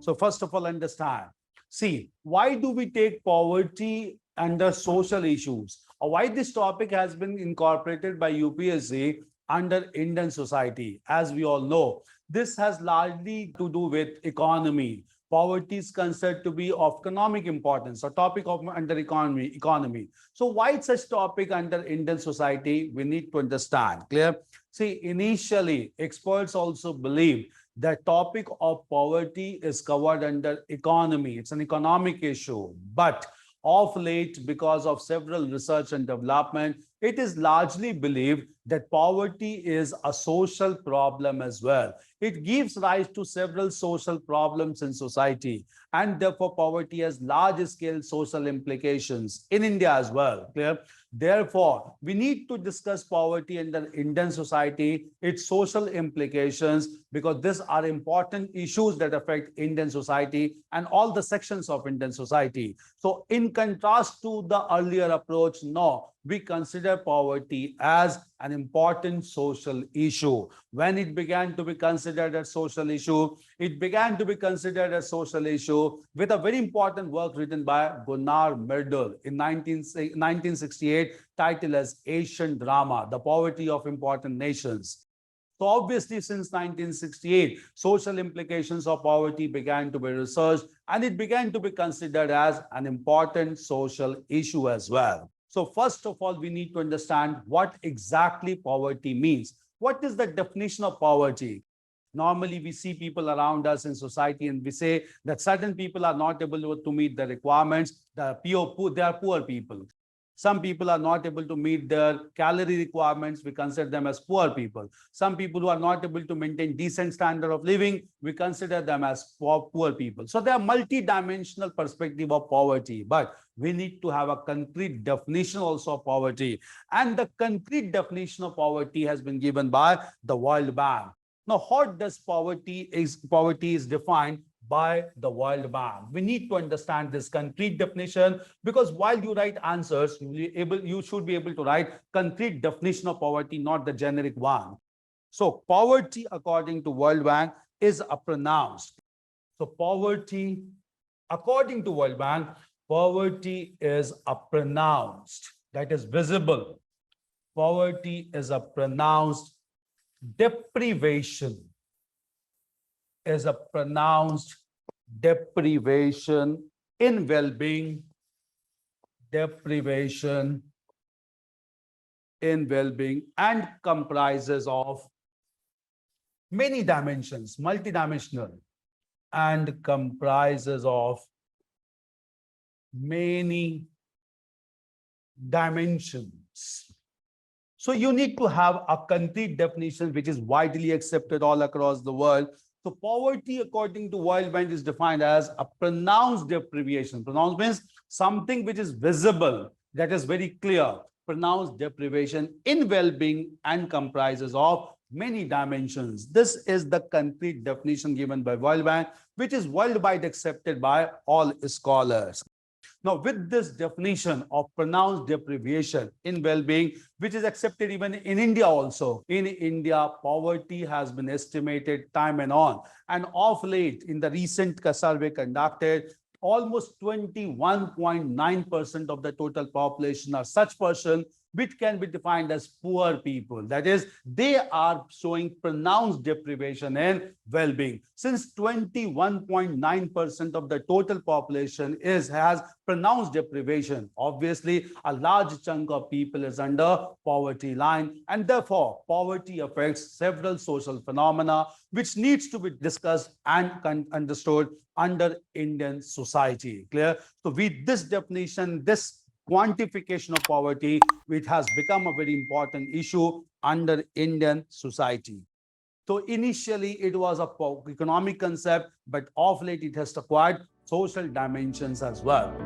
So first of all, understand. See, why do we take poverty under social issues? Or why this topic has been incorporated by UPSC under Indian society? As we all know, this has largely to do with economy. Poverty is considered to be of economic importance, a topic of under economy. So why such topic under Indian society? We need to understand. Clear? See, initially, experts also believe the topic of poverty is covered under economy. It's an economic issue. But of late, because of several research and development, it is largely believed that poverty is a social problem as well. It gives rise to several social problems in society, and therefore poverty has large-scale social implications in India as well. Clear? Therefore, we need to discuss poverty in the Indian society, its social implications, because these are important issues that affect Indian society and all the sections of Indian society. So in contrast to the earlier approach, no, we consider poverty as an important social issue. When it began to be considered a social issue, it began to be considered a social issue with a very important work written by Gunnar Myrdal in 1968, titled as Asian Drama, The Poverty of Important Nations. So obviously, since 1968, social implications of poverty began to be researched, and it began to be considered as an important social issue as well. So first of all, we need to understand what exactly poverty means. What is the definition of poverty? Normally, we see people around us in society and we say that certain people are not able to meet the requirements. They are poor people. Some people are not able to meet their calorie requirements. We consider them as poor people. Some people who are not able to maintain decent standard of living, we consider them as poor people. So there are multi-dimensional perspective of poverty, but we need to have a concrete definition also of poverty. And the concrete definition of poverty has been given by the World Bank. Now, what does poverty is defined by the World Bank. We need to understand this concrete definition, because while you write answers, you should be able to write concrete definition of poverty, not the generic one. So poverty, according to World Bank, is a pronounced. So poverty, according to World Bank, poverty is a pronounced, that is visible. Poverty is a pronounced deprivation, is a pronounced deprivation in well-being, deprivation in well-being, and comprises of many dimensions, multidimensional, and comprises of many dimensions. So you need to have a concrete definition which is widely accepted all across the world. So poverty, according to World Bank, is defined as a pronounced deprivation. Pronounced means something which is visible, that is very clear. Pronounced deprivation in well-being and comprises of many dimensions. This is the concrete definition given by World Bank, which is worldwide accepted by all scholars. Now, with this definition of pronounced deprivation in well-being, which is accepted even in India also, in India, poverty has been estimated time and on. And of late, in the recent survey conducted, almost 21.9% of the total population are such persons which can be defined as poor people. That is, they are showing pronounced deprivation in well-being. Since 21.9% of the total population has pronounced deprivation, obviously a large chunk of people is under poverty line, and therefore poverty affects several social phenomena which needs to be discussed and understood under Indian society. Clear? So with this definition, this quantification of poverty, which has become a very important issue under Indian society. So initially it was an economic concept, but of late it has acquired social dimensions as well.